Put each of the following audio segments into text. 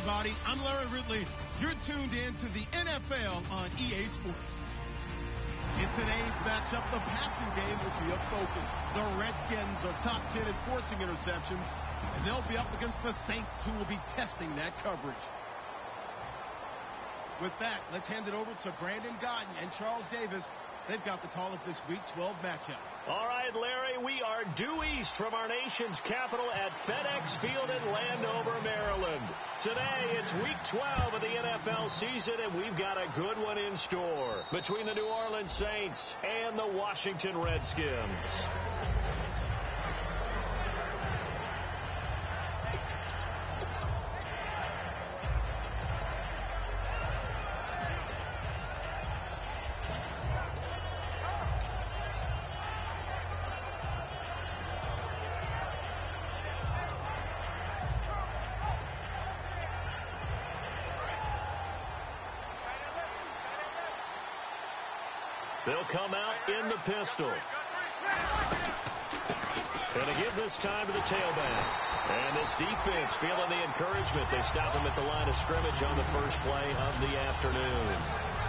everybody. I'm Larry Ridley. You're tuned in to the NFL on EA Sports. In today's matchup, the passing game will be a focus. The Redskins are top 10 in forcing interceptions, and they'll be up against the Saints, who will be testing that coverage. With that, let's hand it over to Brandon Godden and Charles Davis. They've got the call of this Week 12 matchup. All right, Larry, we are due east from our nation's capital at FedEx Field in Landover, Maryland. Today, it's Week 12 of the NFL season, and we've got a good one in store between the New Orleans Saints and the Washington Redskins. They'll come out in the pistol. Going to give this time to the tailback. And this defense feeling the encouragement. They stop him at the line of scrimmage on the first play of the afternoon.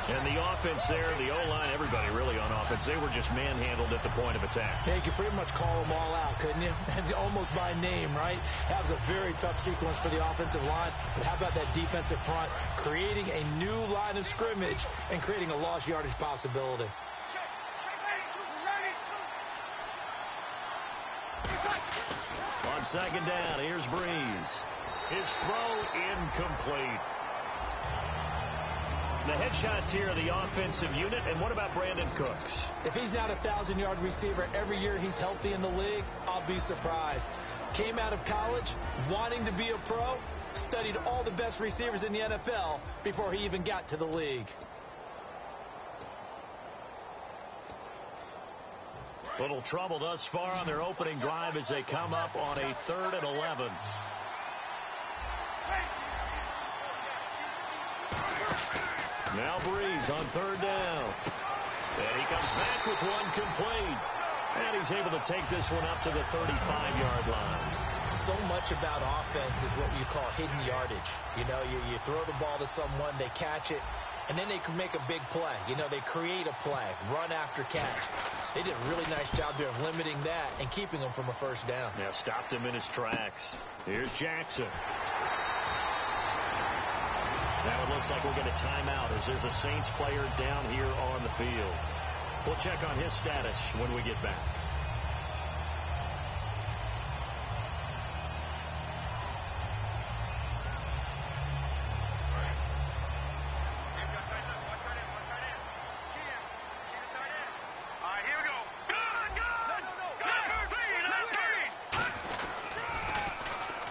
And the offense there, the O-line, everybody really on offense, they were just manhandled at the point of attack. Yeah, you could pretty much call them all out, couldn't you? And almost by name, right? That was a very tough sequence for the offensive line. But how about that defensive front creating a new line of scrimmage and creating a lost yardage possibility? On second down, here's Breeze. His throw incomplete. The headshots here are the offensive unit. And what about Brandon Cooks? If he's not a 1,000-yard receiver every year he's healthy in the league, I'll be surprised. Came out of college wanting to be a pro, studied all the best receivers in the NFL before he even got to the league. Little trouble thus far on their opening drive as they come up on a 3rd and 11. Now Breeze on 3rd down. And he comes back with one complete. And he's able to take this one up to the 35-yard line. So much about offense is what you call hidden yardage. You know, you throw the ball to someone, they catch it, and then they can make a big play. You know, they create a play, run after catch. They did a really nice job there of limiting that and keeping him from a first down. Yeah, stopped him in his tracks. Here's Jackson. Now it looks like we'll get a timeout as there's a Saints player down here on the field. We'll check on his status when we get back.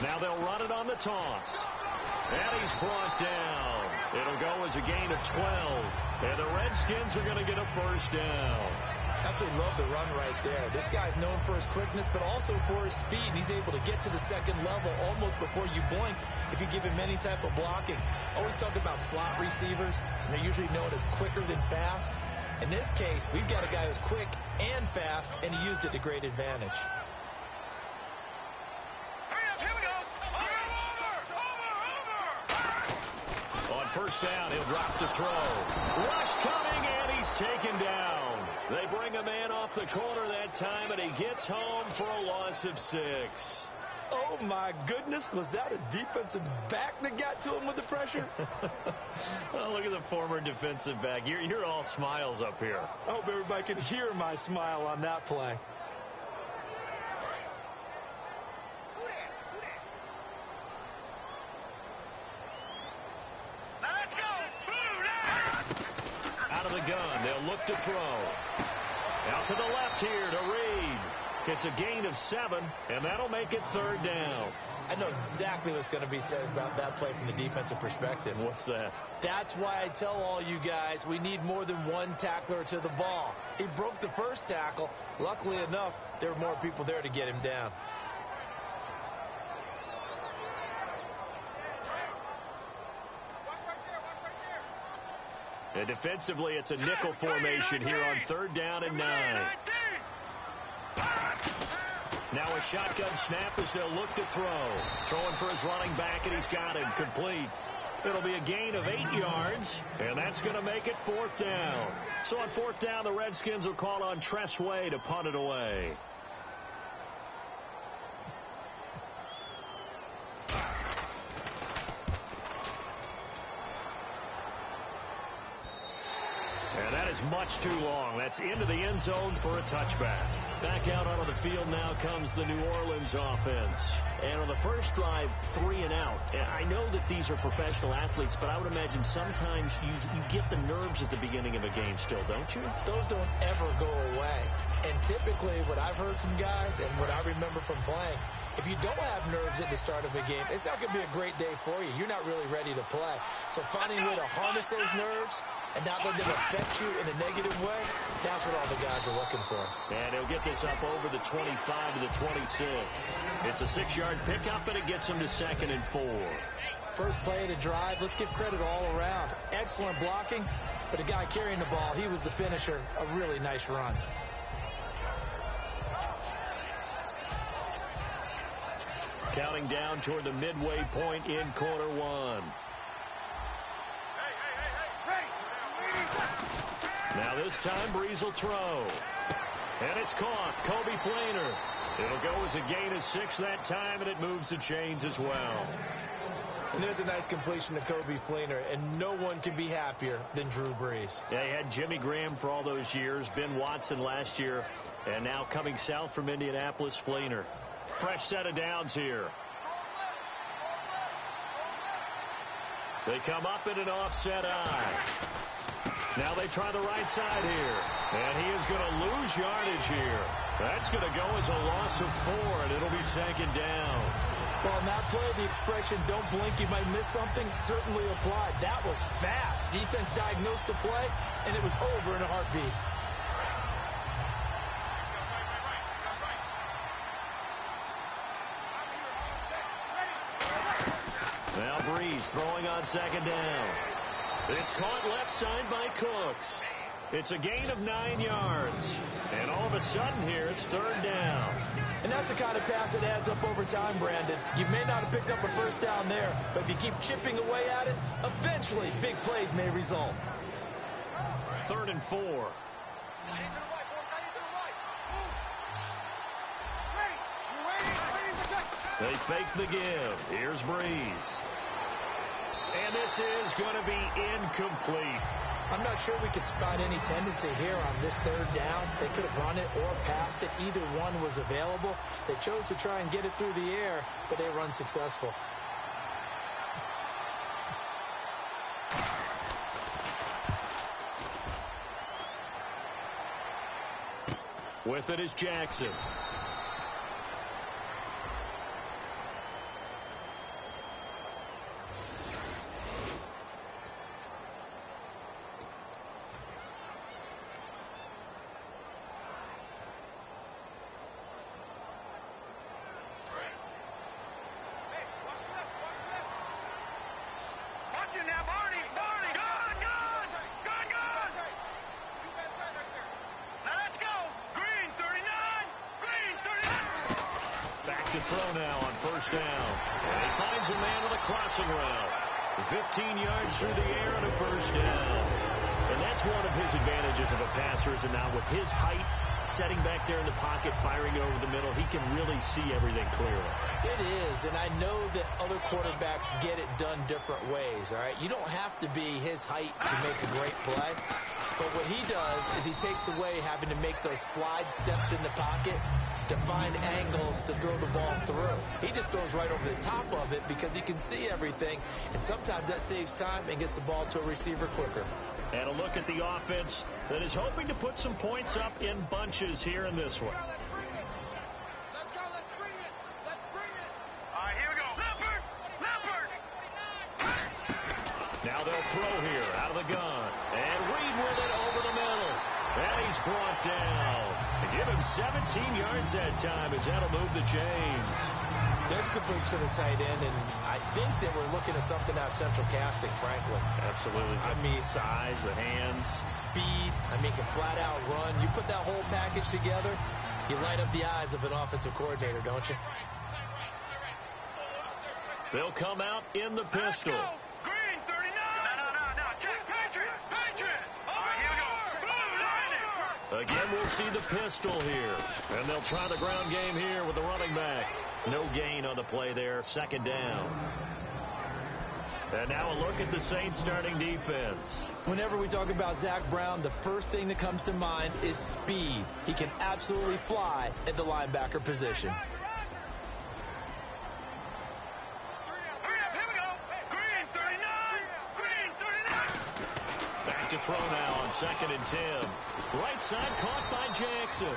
Now they'll run it on the toss. And he's brought down. It'll go as a gain of 12. And the Redskins are going to get a first down. Absolutely love the run right there. This guy's known for his quickness, but also for his speed. And he's able to get to the second level almost before you blink if you give him any type of blocking. Always talk about slot receivers, and they're usually known as quicker than fast. In this case, we've got a guy who's quick and fast, and he used it to great advantage. On first down, he'll drop to throw. Rush coming, and he's taken down. They bring a man off the corner that time, and he gets home for a loss of 6. Oh, my goodness. Was that a defensive back that got to him with the pressure? Oh, look at the former defensive back. You're all smiles up here. I hope everybody can hear my smile on that play. Out of the gun, they'll look to throw. Out to the left here to Reed. It's a gain of 7, and that'll make it 3rd down. I know exactly what's going to be said about that play from the defensive perspective. What's that? That's why I tell all you guys we need more than one tackler to the ball. He broke the first tackle. Luckily enough, there were more people there to get him down. And defensively, it's a nickel formation here on 3rd down and 9. Now a shotgun snap as they'll look to throw. Throwing for his running back, and he's got him complete. It'll be a gain of 8 yards, and that's going to make it 4th down. So on 4th down, the Redskins will call on Tress Way to punt it away. And that is much too long. That's into the end zone for a touchback. Back out onto the field now comes the New Orleans offense. And on the first drive, 3 and out. And I know that these are professional athletes, but I would imagine sometimes you get the nerves at the beginning of a game still, don't you? Those don't ever go away. And typically what I've heard from guys and what I remember from playing, if you don't have nerves at the start of a game, it's not going to be a great day for you. You're not really ready to play. So finding a way to harness those nerves and not let them affect you in a negative way, that's what all the guys are looking for. And he'll get this up over the 25 to the 26. It's a 6-yard pickup, and it gets him to 2nd and 4. First play of the drive, let's give credit all around. Excellent blocking, but the guy carrying the ball, he was the finisher. A really nice run. Counting down toward the midway point in quarter 1. Now this time, Breeze will throw. And it's caught. Kobe Flainer. It'll go as a gain of 6 that time, and it moves the chains as well. And there's a nice completion to Kobe Flainer, and no one can be happier than Drew Brees. They had Jimmy Graham for all those years, Ben Watson last year, and now coming south from Indianapolis, Flainer. Fresh set of downs here. They come up in an offset eye. Now they try the right side here. And he is going to lose yardage here. That's going to go as a loss of 4, and it'll be 2nd down. Well, in that play, the expression, don't blink, you might miss something, certainly applied. That was fast. Defense diagnosed the play, and it was over in a heartbeat. Now Breeze throwing on 2nd down. It's caught left side by Cooks. It's a gain of 9 yards. And all of a sudden here, it's 3rd down. And that's the kind of pass that adds up over time, Brandon. You may not have picked up a first down there, but if you keep chipping away at it, eventually big plays may result. 3rd and 4. They fake the give. Here's Breeze. And this is going to be incomplete. I'm not sure we could spot any tendency here on this 3rd down. They could have run it or passed it. Either one was available. They chose to try and get it through the air, but they were unsuccessful. With it is Jackson. To throw now on 1st down. And he finds a man with a crossing route. 15 yards through the air and a 1st down. And that's one of his advantages of a passer, is that now with his height, setting back there in the pocket, firing over the middle, he can really see everything clearly. It is, and I know that other quarterbacks get it done different ways, all right? You don't have to be his height to make a great play. But what he does is he takes away having to make those slide steps in the pocket to find angles to throw the ball through. He just throws right over the top of it because he can see everything, and sometimes that saves time and gets the ball to a receiver quicker. And a look at the offense that is hoping to put some points up in bunches here in this one. Let's bring it. Let's go. Let's bring it. Let's bring it. All right, here we go. Leopard! Leopard! Now they'll throw here out of the gun. And Reed with it over the middle. And he's brought down. They give him 17 yards that time as that'll move the chains. There's complete to the tight end, and I think that we're looking at something out of central casting, frankly. Absolutely. I mean, size, the hands. Speed. I mean, can flat out run. You put that whole package together, You light up the eyes of an offensive coordinator, don't you? They'll come out in the pistol. Green, 39. No. Check. Patriots. All right, here we go. Again, we'll see the pistol here. And they'll try the ground game here with the running back. No gain on the play there. Second down. And now a look at the Saints starting defense. Whenever we talk about Zach Brown, the first thing that comes to mind is speed. He can absolutely fly at the linebacker position. To throw now on 2nd and 10. Right side caught by Jackson.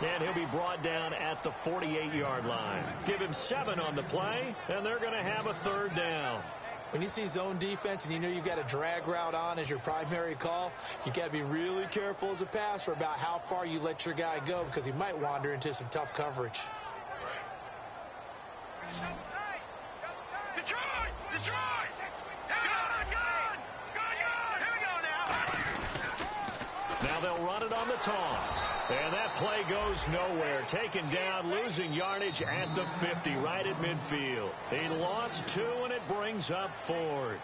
And he'll be brought down at the 48-yard line. Give him 7 on the play, and they're going to have a 3rd down. When you see zone defense and you know you've got a drag route on as your primary call, you got to be really careful as a passer about how far you let your guy go because he might wander into some tough coverage. Detroit! Now they'll run it on the toss. And that play goes nowhere. Taken down, losing yardage at the 50, right at midfield. He lost 2, and it brings up 4th.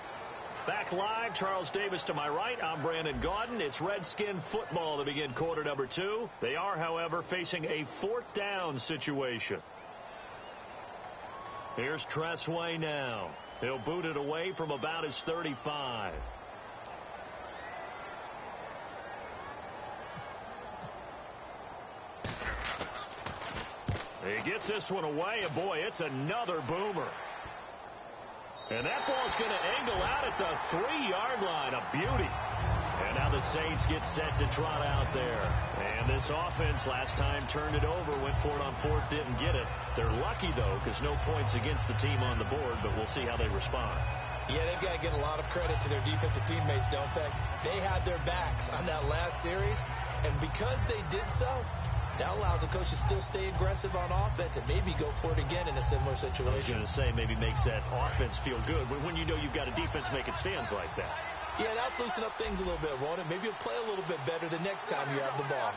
Back live, Charles Davis to my right. I'm Brandon Gaudin. It's Redskin football to begin quarter number 2. They are, however, facing a 4th down situation. Here's Tressway now. He'll boot it away from about his 35. He gets this one away, and boy, it's another boomer. And that ball's going to angle out at the 3-yard line. A beauty. And now the Saints get set to trot out there. And this offense last time turned it over, went for it on 4th, didn't get it. They're lucky, though, because no points against the team on the board, but we'll see how they respond. Yeah, they've got to give a lot of credit to their defensive teammates, don't they? They had their backs on that last series, and because they did so, that allows the coach to still stay aggressive on offense and maybe go for it again in a similar situation. I was going to say maybe makes that offense feel good, but when you know you've got a defense making stands like that. Yeah, that'll loosen up things a little bit, won't it? Maybe you'll play a little bit better the next time you have the ball.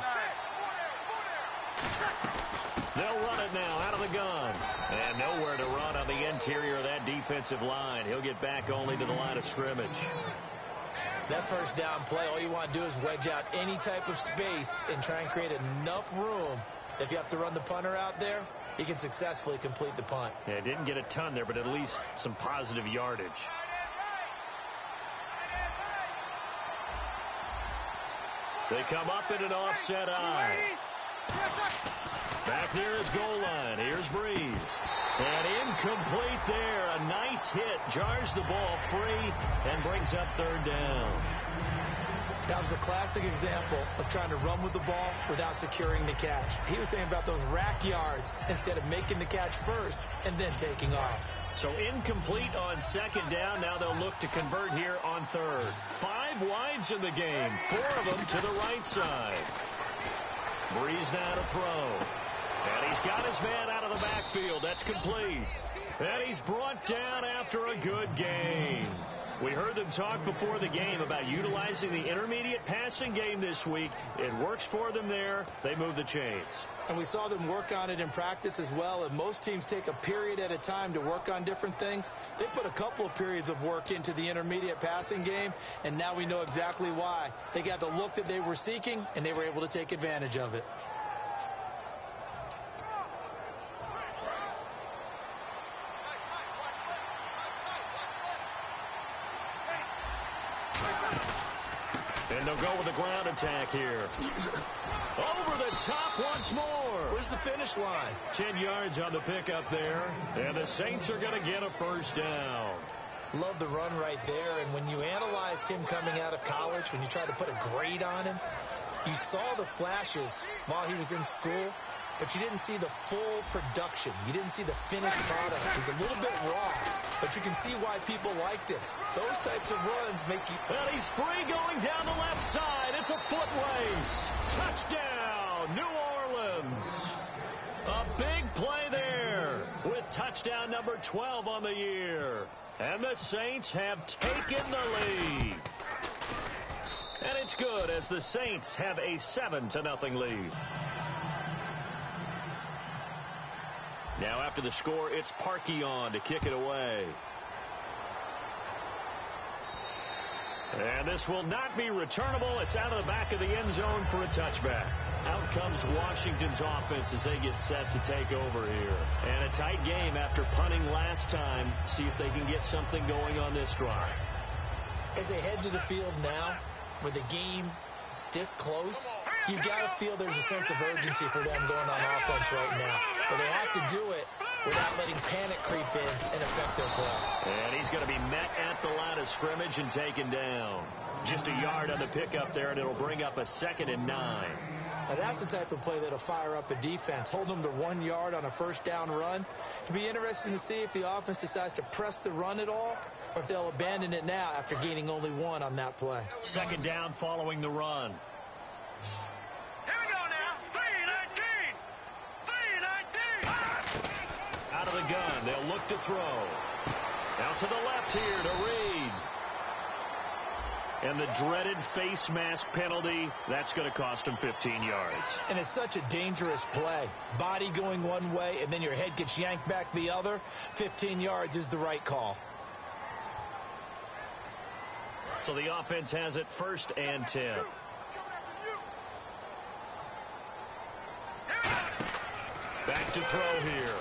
They'll run it now out of the gun. And nowhere to run on the interior of that defensive line. He'll get back only to the line of scrimmage. That first down play, all you want to do is wedge out any type of space and try and create enough room. If you have to run the punter out there, he can successfully complete the punt. Yeah, didn't get a ton there, but at least some positive yardage. They come up in an offset eye. Back near his goal line. Here's Breeze. And incomplete there. A nice hit. Jars the ball free and brings up 3rd down. That was a classic example of trying to run with the ball without securing the catch. He was thinking about those rack yards instead of making the catch first and then taking off. So incomplete on 2nd down. Now they'll look to convert here on 3rd. 5 wides in the game. 4 of them to the right side. Breeze now to throw. And he's got his man out of the backfield. That's complete. And he's brought down after a good gain. We heard them talk before the game about utilizing the intermediate passing game this week. It works for them there. They move the chains. And we saw them work on it in practice as well. And most teams take a period at a time to work on different things. They put a couple of periods of work into the intermediate passing game, and now we know exactly why. They got the look that they were seeking, and they were able to take advantage of it. And they'll go with the ground attack here. Over the top once more. Where's the finish line? 10 yards on the pickup there. And the Saints are going to get a 1st down. Love the run right there. And when you analyzed him coming out of college, when you tried to put a grade on him, you saw the flashes while he was in school, but you didn't see the full production. You didn't see the finished product. It was a little bit raw, but you can see why people liked it. Those types of runs make you... Well, he's free going down the left side. It's a foot race. Touchdown, New Orleans. A big play there with touchdown number 12 on the year. And the Saints have taken the lead. And it's good as the Saints have a 7-0 lead. Now after the score, it's Parkey on to kick it away. And this will not be returnable. It's out of the back of the end zone for a touchback. Out comes Washington's offense as they get set to take over here. And a tight game after punting last time. See if they can get something going on this drive. As they head to the field now, with the game this close, you got to feel there's a sense of urgency for them going on offense right now. But they have to do it without letting panic creep in and affect their play. And he's going to be met at the line of scrimmage and taken down. Just a yard on the pickup there, and it'll bring up a 2nd and 9. Now that's the type of play that'll fire up a defense. Hold them to 1 yard on a first down run. It'll be interesting to see if the offense decides to press the run at all, or if they'll abandon it now after gaining only 1 on that play. 2nd down following the run. Here we go now. 3-19. Out of the gun, they'll look to throw. Out to the left here to Reed. And the dreaded face mask penalty, that's going to cost him 15 yards. And it's such a dangerous play. Body going one way, and then your head gets yanked back the other. 15 yards is the right call. So the offense has it 1st and 10. Back to throw here.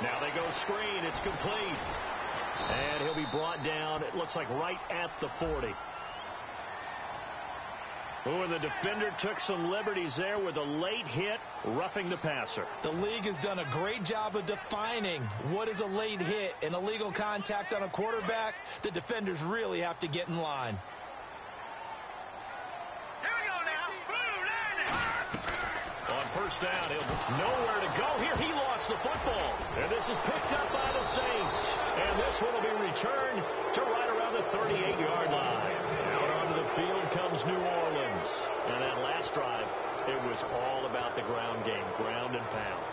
Now they go screen. It's complete. And he'll be brought down, it looks like right at the 40. Oh, and the defender took some liberties there with a late hit, roughing the passer. The league has done a great job of defining what is a late hit and illegal contact on a quarterback. The defenders really have to get in line. Here we go now. On 1st down, he'll nowhere to go here. He lost the football. And this is picked up by the Saints. And this one will be returned to right around the 38-yard line. Out onto the field comes New Orleans. And that last drive, it was all about the ground game, ground and pound.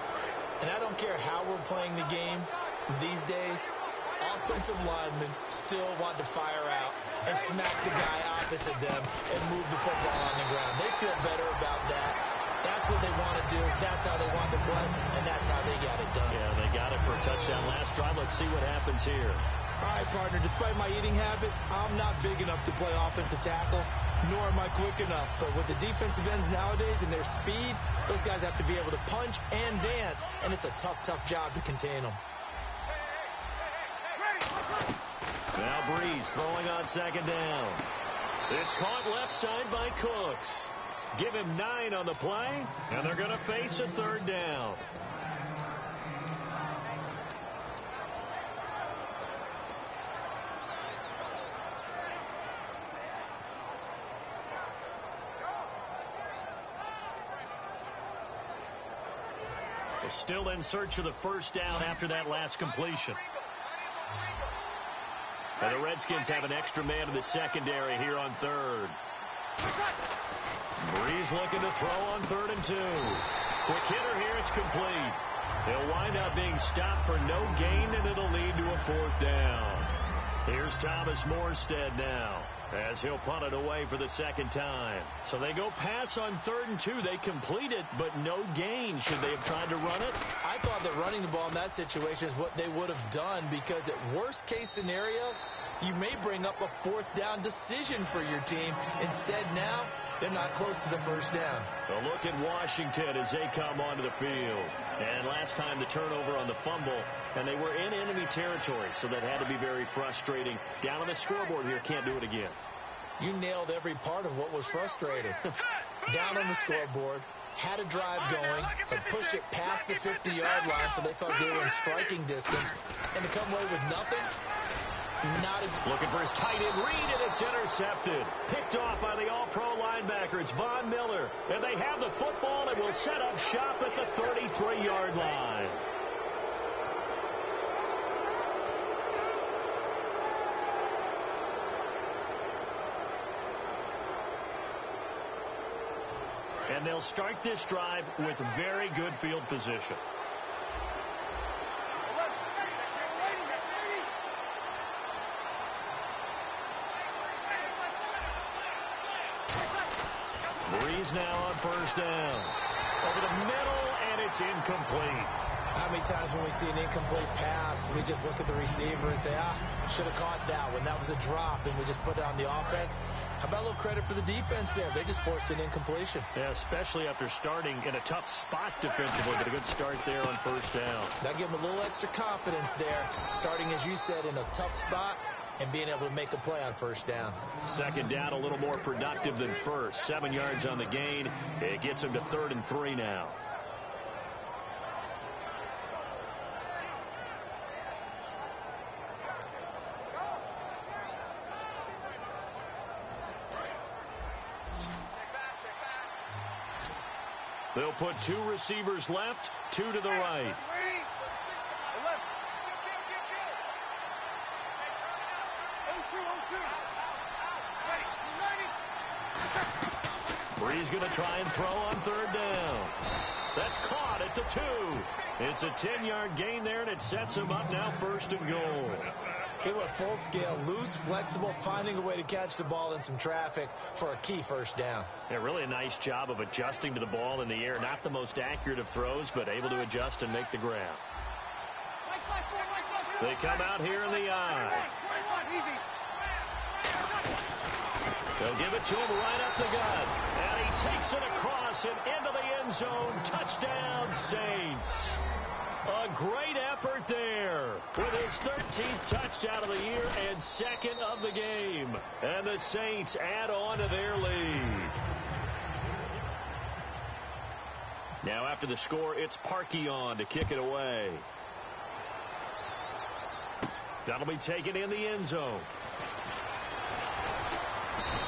And I don't care how we're playing the game these days, offensive linemen still want to fire out and smack the guy opposite them and move the football on the ground. They feel better about that. That's what they want to do. That's how they want to play, and that's how they got it done. Yeah, they got it for a touchdown last drive. Let's see what happens here. All right, partner, despite my eating habits, I'm not big enough to play offensive tackle, nor am I quick enough. But with the defensive ends nowadays and their speed, those guys have to be able to punch and dance, and it's a tough, tough job to contain them. Now Breeze throwing on 2nd down. It's caught left side by Cooks. Give him 9 on the play, and they're going to face a 3rd down. They're still in search of the 1st down after that last completion. And the Redskins have an extra man in the secondary here on 3rd. Breeze looking to throw on 3rd and 2. Quick hitter here, it's complete. He'll wind up being stopped for no gain, and it'll lead to a 4th down. Here's Thomas Morstead now, as he'll punt it away for the 2nd time. So they go pass on 3rd and 2. They complete it, but no gain. Should they have tried to run it? I thought that running the ball in that situation is what they would have done, because at worst case scenario, you may bring up a 4th down decision for your team. Instead now, they're not close to the 1st down. A look at Washington as they come onto the field. And last time the turnover on the fumble, and they were in enemy territory, so that had to be very frustrating. Down on the scoreboard here, can't do it again. You nailed every part of what was frustrating. Down on the scoreboard, had a drive going, had pushed it past the 50-yard line, so they felt they were in striking distance, and to come away with nothing. Looking for his tight end read, and it's intercepted. Picked off by the all-pro linebacker. It's Von Miller. And they have the football and will set up shop at the 33-yard line. And they'll start this drive with very good field position. Breeze now on 1st down. Over the middle, and it's incomplete. How many times when we see an incomplete pass, we just look at the receiver and say, should have caught that one. That was a drop, and we just put it on the offense. How about a little credit for the defense there? They just forced an incompletion. Yeah, especially after starting in a tough spot defensively, but a good start there on first down. That gave them a little extra confidence there, starting, as you said, in a tough spot and being able to make a play on first down. Second down, a little more productive than first. 7 yards on the gain. It gets him to 3rd and 3 now. They'll put 2 receivers left, 2 to the right. Bree's going to try and throw on 3rd down. That's caught at the 2. It's a 10-yard gain there, and it sets him up now 1st and goal. He went full scale, loose, flexible, finding a way to catch the ball in some traffic for a key first down. Yeah, really a nice job of adjusting to the ball in the air. Not the most accurate of throws, but able to adjust and make the grab. They come out here in the eye. They'll give it to him right up the gut. And he takes it across and into the end zone. Touchdown, Saints. A great effort there with his 13th touchdown of the year and 2nd of the game. And the Saints add on to their lead. Now after the score, it's Parkey on to kick it away. That'll be taken in the end zone.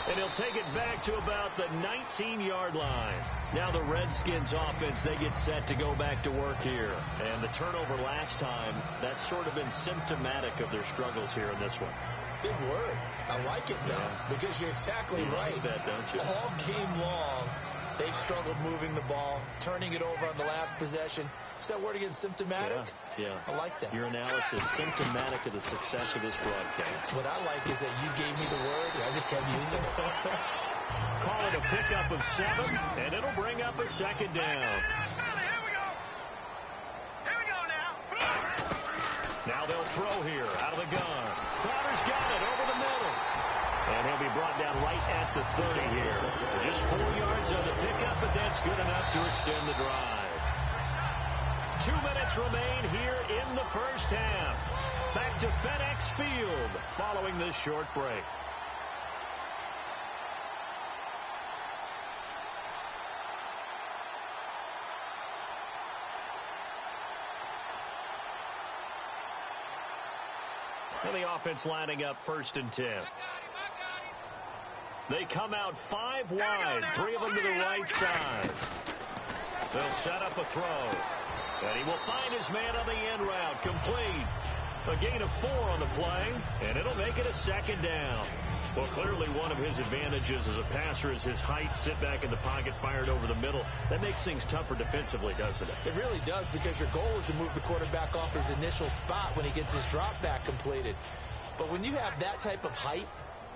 And he'll take it back to about the 19-yard line. Now the Redskins offense, they get set to go back to work here. And the turnover last time, that's sort of been symptomatic of their struggles here in this one. Big word. I like it, though, because you're exactly right. Like that, don't you? All game long, they've struggled moving the ball, turning it over on the last possession. Is that word again, symptomatic? Yeah. I like that. Your analysis, symptomatic of the success of this broadcast. What I like is that you gave me the word, and I just kept using it. Call it a pickup of 7, and it'll bring up a 2nd down. Here we go now. Now they'll throw here out of the gun. Crowder's got it over the middle. And he'll be brought down right at the 30 here. Just 4 yards on the pickup, but that's good enough to extend the drive. 2 minutes remain here in the first half. Back to FedEx Field following this short break. And the offense lining up 1st and 10. They come out 5 wide, 3 of them to the right side. They'll set up a throw. And he will find his man on the end route. Complete. A gain of 4 on the play, and it'll make it a 2nd down. Well, clearly one of his advantages as a passer is his height. Sit back in the pocket, fired over the middle. That makes things tougher defensively, doesn't it? It really does, because your goal is to move the quarterback off his initial spot when he gets his drop back completed. But when you have that type of height,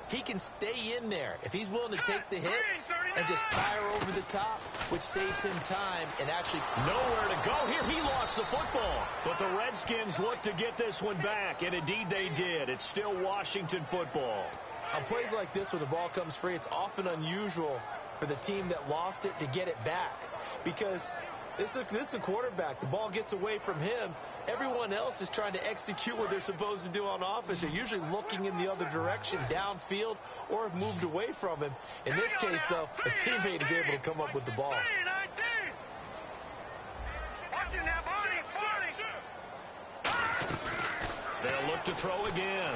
he can stay in there if he's willing to take the hits and just fire over the top, which saves him time and actually nowhere to go here. He lost the football, but the Redskins look to get this one back, and indeed they did. It's still Washington football. On plays like this, when the ball comes free, it's often unusual for the team that lost it to get it back, because this is the quarterback. The ball gets away from him. Everyone else is trying to execute what they're supposed to do on offense. They're usually looking in the other direction, downfield, or have moved away from him. In this case, though, a teammate is able to come up with the ball. They'll look to throw again.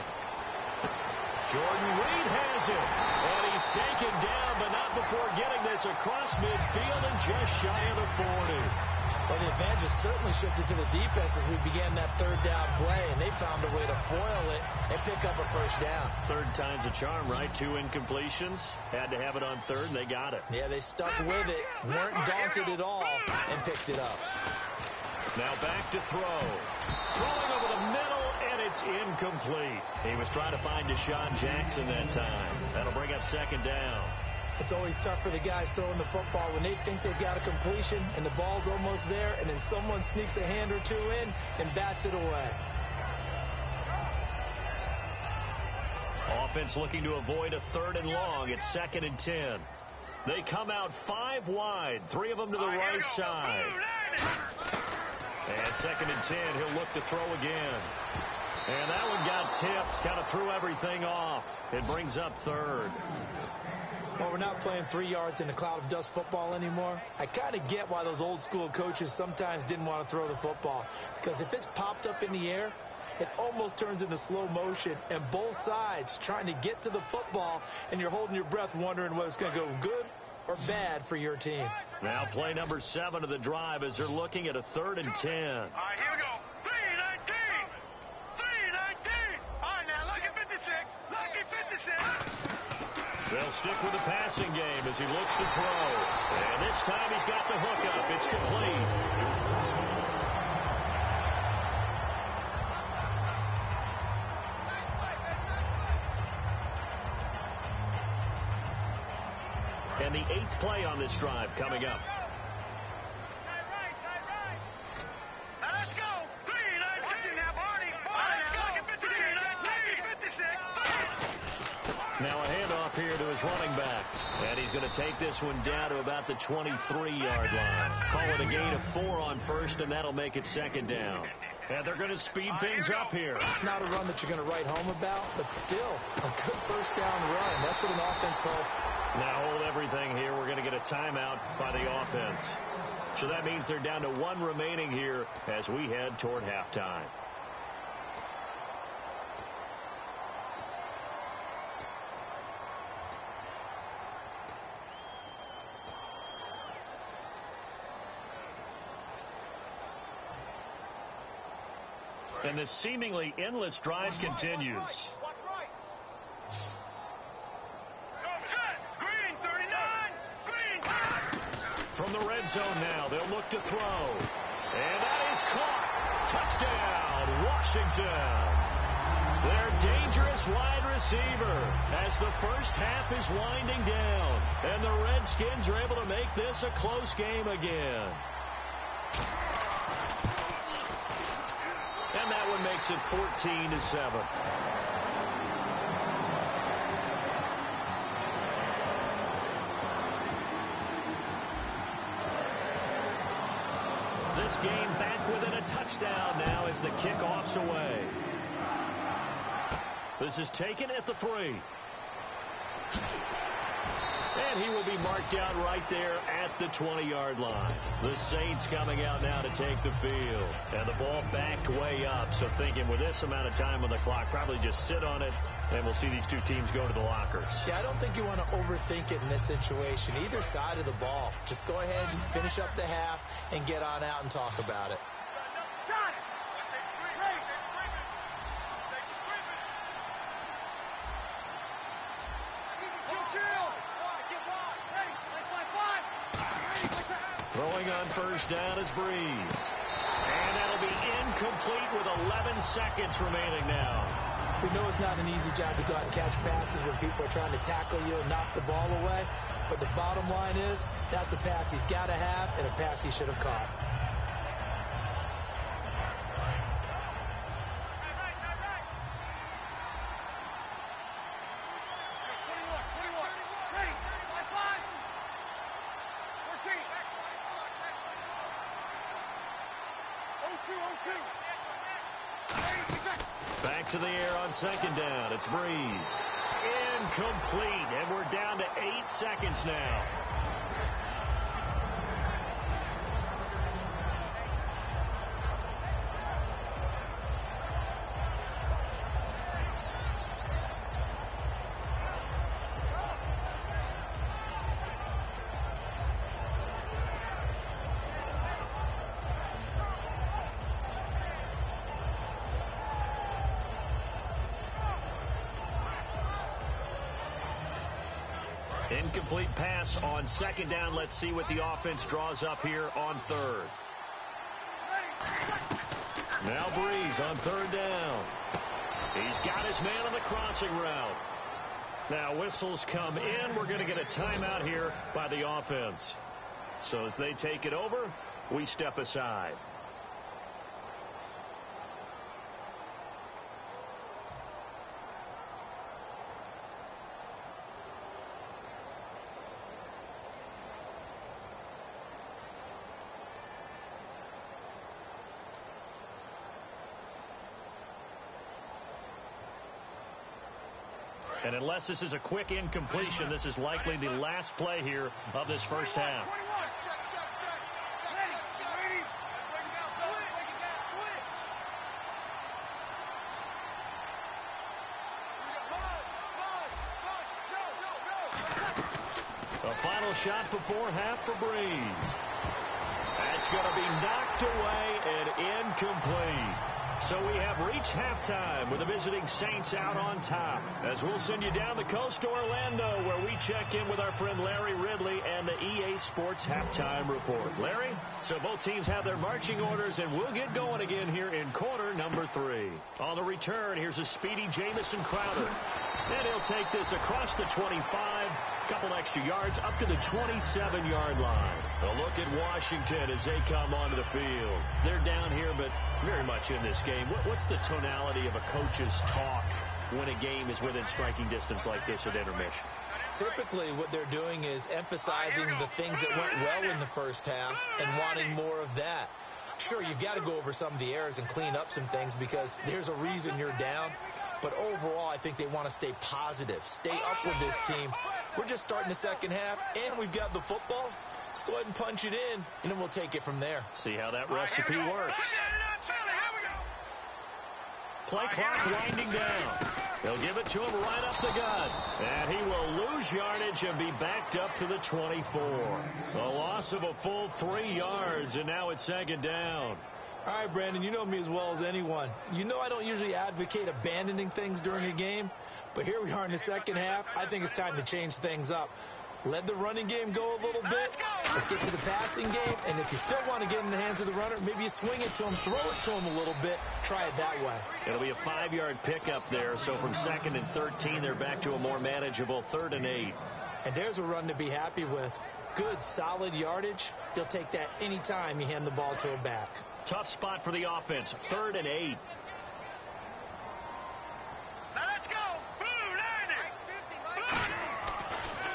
Jordan Reed has it, and he's taken down, but not before getting this across midfield and just shy of the 40. Well, the advantage has certainly shifted to the defense as we began that 3rd down play, and they found a way to foil it and pick up a 1st down. 3rd time's a charm, right? 2 incompletions. Had to have it on 3rd, and they got it. Yeah, they stuck with it, weren't daunted at all, and picked it up. Now back to throw. Throwing over the middle, and it's incomplete. He was trying to find Deshaun Jackson that time. That'll bring up 2nd down. It's always tough for the guys throwing the football when they think they've got a completion and the ball's almost there, and then someone sneaks a hand or two in and bats it away. Offense looking to avoid a 3rd and long. It's 2nd and 10. They come out 5 wide, 3 of them to the right side. And 2nd and 10, he'll look to throw again. And that one got tipped, kind of threw everything off. It brings up 3rd. Well, we're not playing 3 yards in a cloud of dust football anymore. I kind of get why those old school coaches sometimes didn't want to throw the football. Because if it's popped up in the air, it almost turns into slow motion, and both sides trying to get to the football, and you're holding your breath wondering whether it's going to go good or bad for your team. Now play number 7 of the drive as they're looking at a 3rd and 10. All right, here we go. 3-19. 3-19. All right, now, lucky 56. Lucky 56. They'll stick with the passing game as he looks to throw. And this time he's got the hook up. It's complete. And the 8th play on this drive coming up. Side right. Now let's go. 3-19. Now, Barney. Let's go. Lucky 56. Now a handoff here to his running back. And he's going to take this one down to about the 23-yard line. Call it a gain of 4 on 1st, and that'll make it 2nd down. And they're going to speed things up here. Not a run that you're going to write home about, but still a good 1st down run. That's what an offense calls. Now hold everything here. We're going to get a timeout by the offense. So that means they're down to 1 remaining here as we head toward halftime. And this seemingly endless drive continues. From the red zone now, they'll look to throw. And that is caught. Touchdown, Washington. Their dangerous wide receiver as the first half is winding down. And the Redskins are able to make this a close game again. And that one makes it 14-7. This game back within a touchdown now as the kickoff's away. This is taken at the 3. And he will be marked out right there at the 20-yard line. The Saints coming out now to take the field. And the ball backed way up. So thinking with this amount of time on the clock, probably just sit on it, and we'll see these two teams go to the lockers. Yeah, I don't think you want to overthink it in this situation. Either side of the ball. Just go ahead and finish up the half and get on out and talk about it. Throwing on first down is Breeze. And that'll be incomplete with 11 seconds remaining now. We know it's not an easy job to go out and catch passes when people are trying to tackle you and knock the ball away. But the bottom line is, that's a pass he's got to have and a pass he should have caught. Back to the air on second down. It's Breeze. Incomplete. And we're down to 8 seconds now. Incomplete pass on second down. Let's see what the offense draws up here on third. Now Breeze on third down. He's got his man on the crossing route. Now whistles come in. We're going to get a timeout here by the offense. So as they take it over, we step aside. And unless this is a quick incompletion, this is likely the last play here of this first half. A final shot before half for Breeze. That's going to be knocked away and incomplete. So we have reached halftime with the visiting Saints out on top. As we'll send you down the coast to Orlando, where we check in with our friend Larry Ridley and the EA Sports Halftime Report. Larry, so both teams have their marching orders, and we'll get going again here in quarter number 3. On the return, here's a speedy Jamison Crowder. And he'll take this across the 25, a couple extra yards up to the 27-yard line. A look at Washington as they come onto the field. They're down here, but very much in this game. What's the tonality of a coach's talk when a game is within striking distance like this at intermission? Typically, what they're doing is emphasizing the things that went well in the first half and wanting more of that. Sure, you've got to go over some of the errors and clean up some things because there's a reason you're down. But overall, I think they want to stay positive, stay up with this team. We're just starting the second half, and we've got the football. Let's go ahead and punch it in, and then we'll take it from there. See how that recipe works. Play clock winding down. They'll give it to him right up the gut. And he will lose yardage and be backed up to the 24. A loss of a full 3 yards, and now it's second down. All right, Brandon, you know me as well as anyone. You know I don't usually advocate abandoning things during a game, but here we are in the second half. I think it's time to change things up. Let the running game go a little bit. Let's get to the passing game, and if you still want to get in the hands of the runner, maybe you swing it to him, throw it to him a little bit, try it that way. It'll be a 5-yard pickup there, so from 2nd and 13, they're back to a more manageable 3rd and 8. And there's a run to be happy with. Good, solid yardage. He'll take that any time you hand the ball to a back. Tough spot for the offense, 3rd and 8. Now let's go. Blue 90.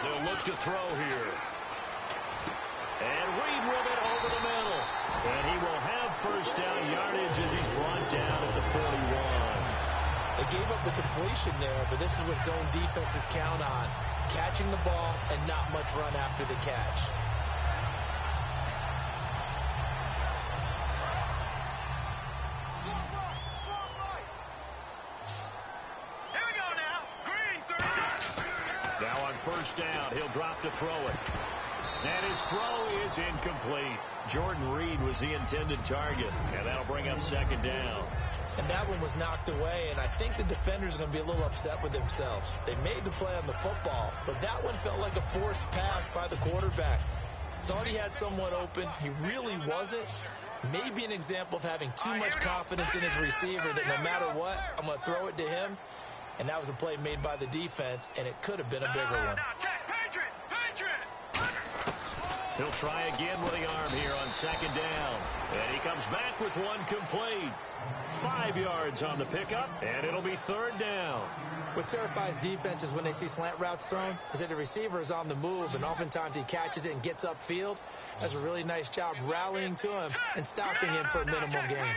They'll look to throw here. And Reed with it over the middle. And he will have first down yardage as he's brought down at the 41. They gave up the completion there, but this is what zone defenses count on. Catching the ball and not much run after the catch. Now on first down, he'll drop to throw it. And his throw is incomplete. Jordan Reed was the intended target, and that'll bring up second down. And that one was knocked away, and I think the defender's going to be a little upset with themselves. They made the play on the football, but that one felt like a forced pass by the quarterback. Thought he had someone open. He really wasn't. Maybe an example of having too much confidence in his receiver that no matter what, I'm going to throw it to him. And that was a play made by the defense, and it could have been a bigger one. He'll try again with the arm here on second down. And he comes back with one complete. 5 yards on the pickup, and it'll be third down. What terrifies defenses when they see slant routes thrown is that the receiver is on the move, and oftentimes he catches it and gets upfield. Does a really nice job rallying to him and stopping him for a minimal gain.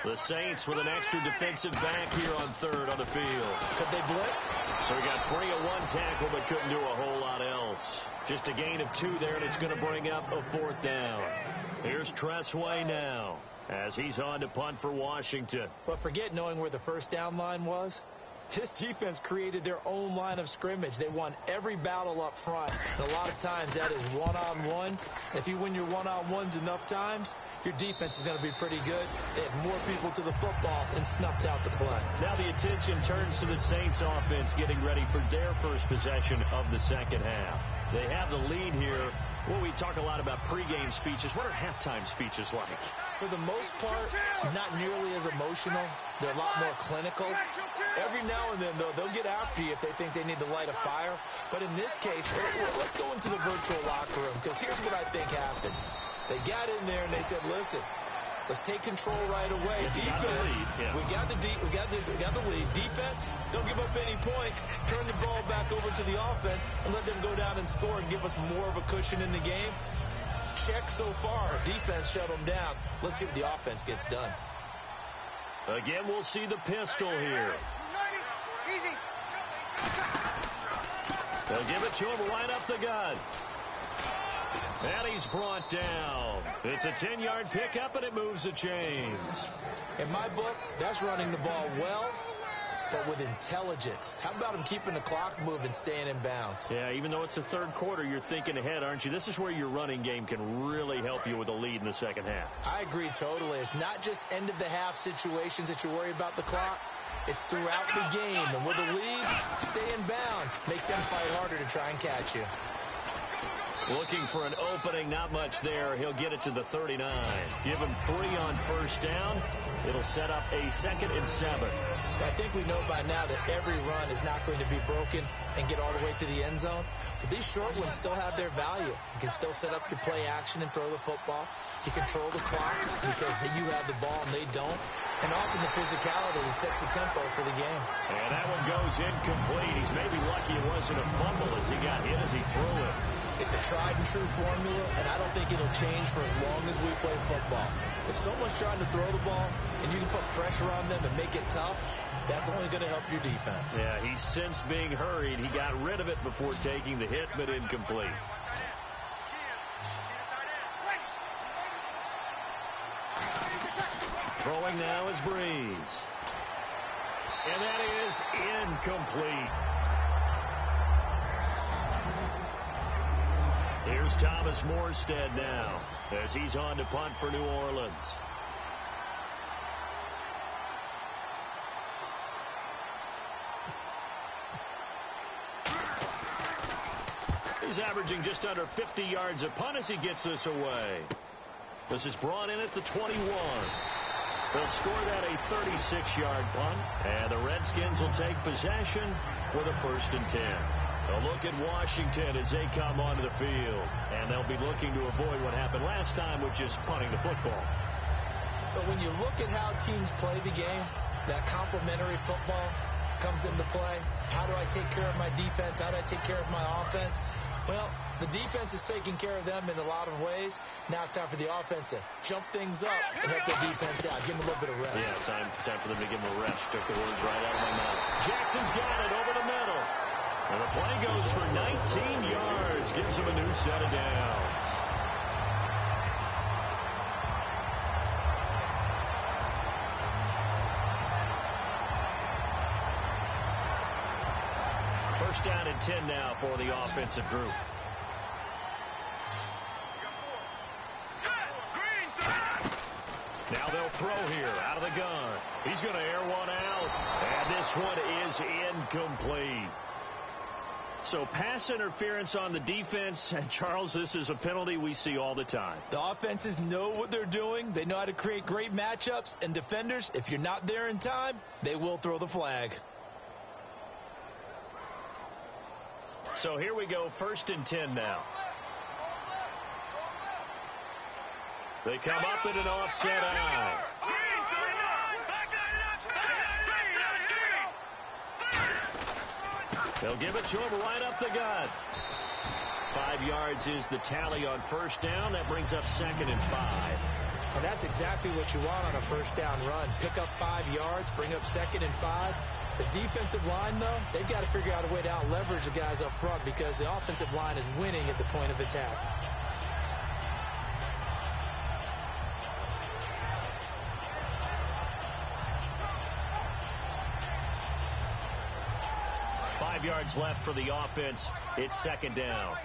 The Saints with an extra defensive back here on third on the field. Could they blitz? So we got 3 of 1 tackle, but couldn't do a whole lot else. Just a gain of 2 there, and it's going to bring up a 4th down. Here's Tressway now as he's on to punt for Washington. But forget knowing where the first down line was. This defense created their own line of scrimmage. They won every battle up front, and a lot of times that is one-on-one. If you win your one-on-ones enough times, your defense is going to be pretty good. They had more people to the football and snuffed out the play. Now the attention turns to the Saints offense getting ready for their first possession of the second half. They have the lead here. Well, we talk a lot about pregame speeches. What are halftime speeches like? For the most part, not nearly as emotional. They're a lot more clinical. Every now now and then, though, they'll get after you if they think they need to light a fire. But in this case, let's go into the virtual locker room, because here's what I think happened. They got in there and they said, listen, let's take control right away. Defense, we got the lead. Defense, don't give up any points. Turn the ball back over to the offense and let them go down and score and give us more of a cushion in the game. Check so far. Defense shut them down. Let's see what the offense gets done. Again, we'll see the pistol here. They'll give it to him right up the gut. And he's brought down. It's a 10-yard pickup, and it moves the chains. In my book, that's running the ball well, but with intelligence. How about him keeping the clock moving, staying in bounds? Yeah, even though it's the third quarter, you're thinking ahead, aren't you? This is where your running game can really help you with a lead in the second half. I agree totally. It's not just end-of-the-half situations that you worry about the clock. It's throughout the game. And with a lead, stay in bounds. Make them fight harder to try and catch you. Looking for an opening, not much there. He'll get it to the 39. Give him 3 on first down. It'll set up a 2nd and 7. I think we know by now that every run is not going to be broken and get all the way to the end zone. But these short ones still have their value. You can still set up your play action and throw the football. You control the clock because you have the ball and they don't. And often the physicality sets the tempo for the game. And that one goes incomplete. He's maybe lucky it wasn't a fumble as he got hit as he threw it. It's a tried-and-true formula, and I don't think it'll change for as long as we play football. If someone's trying to throw the ball and you can put pressure on them and make it tough, that's only going to help your defense. Yeah, he's since being hurried. He got rid of it before taking the hit, but incomplete. Throwing now is Breeze. And that is incomplete. Here's Thomas Morstead now as he's on to punt for New Orleans. He's averaging just under 50 yards a punt as he gets this away. This is brought in at the 21. They'll score that a 36-yard punt, and the Redskins will take possession with a 1st and 10. A look at Washington as they come onto the field, and they'll be looking to avoid what happened last time, which is punting the football. But when you look at how teams play the game, that complementary football comes into play. How do I take care of my defense? How do I take care of my offense? Well, the defense is taking care of them in a lot of ways. Now it's time for the offense to jump things up and help the defense out. Give them a little bit of rest. Yeah, time for them to give them a rest. Took the words right out of my mouth. Jackson's got it over the middle. And the play goes for 19 yards. Gives him a new set of downs. First down and 10 now for the offensive group. Now they'll throw here out of the gun. He's going to air one out. And this one is incomplete. So pass interference on the defense. And Charles, this is a penalty we see all the time. The offenses know what they're doing. They know how to create great matchups. And defenders, if you're not there in time, they will throw the flag. So here we go, 1st and 10 now. They come up in an offset eye. They'll give it to him right up the gut. 5 yards is the tally on first down. That brings up 2nd and 5. And that's exactly what you want on a first down run. Pick up 5 yards, bring up 2nd and 5. The defensive line, though, they've got to figure out a way to out-leverage the guys up front because the offensive line is winning at the point of attack. Five yards left for the offense. It's 2nd down.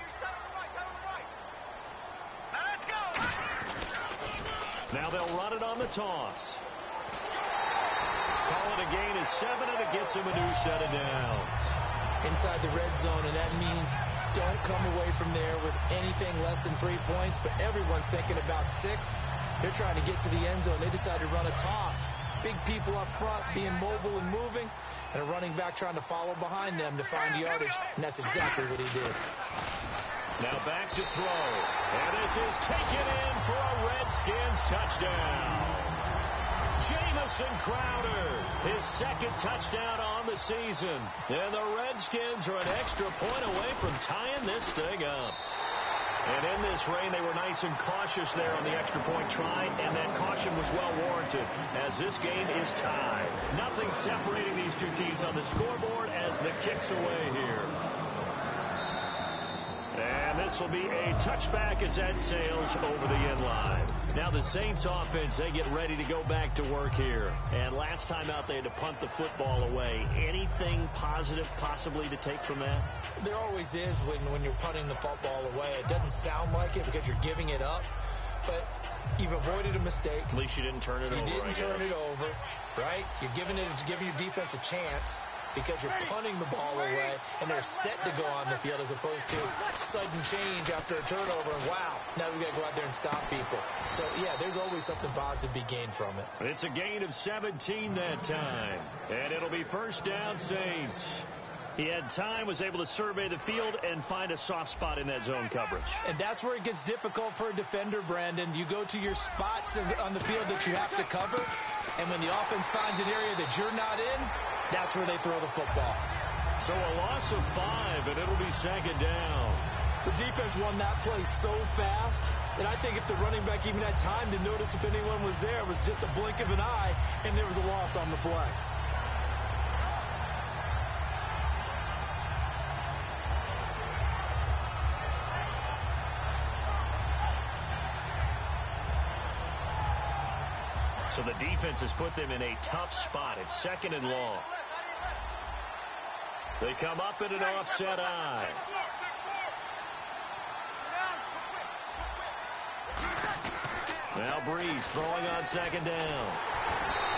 Now they'll run it on the toss. Call it a gain of 7, and it gets him a new set of downs. Inside the red zone, and that means don't come away from there with anything less than 3 points, but everyone's thinking about 6. They're trying to get to the end zone. They decide to run a toss. Big people up front being mobile and moving. and a running back trying to follow behind them to find yardage, and that's exactly what he did. Now back to throw, and this is taken in for a Redskins touchdown. Jamison Crowder, his second touchdown on the season. And the Redskins are an extra point away from tying this thing up. And in this rain, they were nice and cautious there on the extra point try, and that caution was well warranted as this game is tied. Nothing separating these two teams on the scoreboard as the kick's away here. And this will be a touchback as that sails over the end line. Now the Saints offense, they get ready to go back to work here. And last time out, they had to punt the football away. Anything positive possibly to take from that? There always is when you're punting the football away. It doesn't sound like it because you're giving it up, but you've avoided a mistake. At least you didn't turn it over. You didn't turn it over, right? You're giving your defense a chance because you're punting the ball away, and they're set to go on the field as opposed to sudden change after a turnover. And wow, now we've got to go out there and stop people. So, yeah, there's always something positive to be gained from it. It's a gain of 17 that time, and it'll be first down, Saints. He had time, was able to survey the field and find a soft spot in that zone coverage. And that's where it gets difficult for a defender, Brandon. You go to your spots on the field that you have to cover, and when the offense finds an area that you're not in, that's where they throw the football. So a loss of 5, and it'll be second down. The defense won that play so fast that I think if the running back even had time to notice if anyone was there, it was just a blink of an eye, and there was a loss on the play. So the defense has put them in a tough spot. It's second and long. They come up in an offset eye. Now Breeze throwing on second down.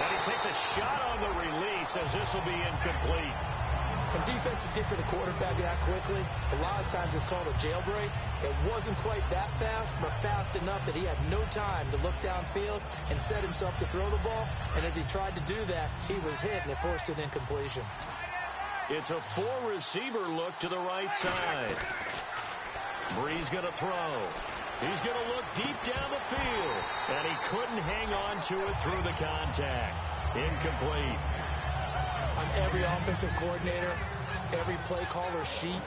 And he takes a shot on the release as this will be incomplete. When defenses get to the quarterback that quickly, a lot of times it's called a jailbreak. It wasn't quite that fast, but fast enough that he had no time to look downfield and set himself to throw the ball. And as he tried to do that, he was hit, and it forced an incompletion. It's a 4-receiver look to the right side. Breeze going to throw. He's going to look deep down the field, and he couldn't hang on to it through the contact. Incomplete. On every offensive coordinator, every play caller sheet,